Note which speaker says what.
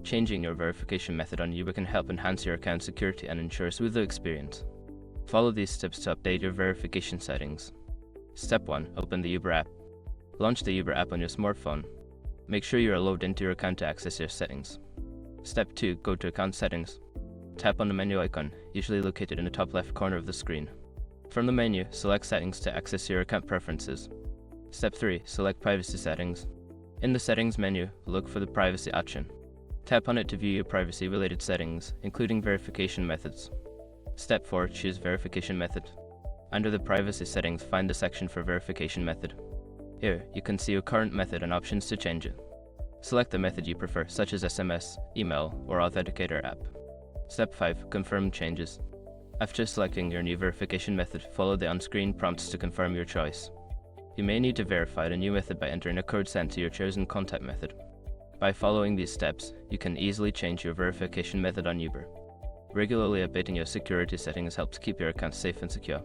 Speaker 1: Changing your verification method on Uber can help enhance your account security and ensure a smoother experience. Follow these steps to update your verification settings. Step 1. Open the Uber app. Launch the Uber app on your smartphone. Make sure you are logged into your account to access your settings. Step 2. Go to Account Settings. Tap on the menu icon, usually located in the top left corner of the screen. From the menu, select Settings to access your account preferences. Step 3. Select Privacy Settings. In the Settings menu, look for the Privacy option. Tap on it to view your privacy-related settings, including verification methods. Step 4. Choose Verification Method. Under the Privacy settings, find the section for Verification Method. Here, you can see your current method and options to change it. Select the method you prefer, such as SMS, email, or Authenticator app. Step 5. Confirm changes. After selecting your new verification method, follow the on-screen prompts to confirm your choice. You may need to verify the new method by entering a code sent to your chosen contact method. By following these steps, you can easily change your verification method on Uber. Regularly updating your security settings helps keep your account safe and secure.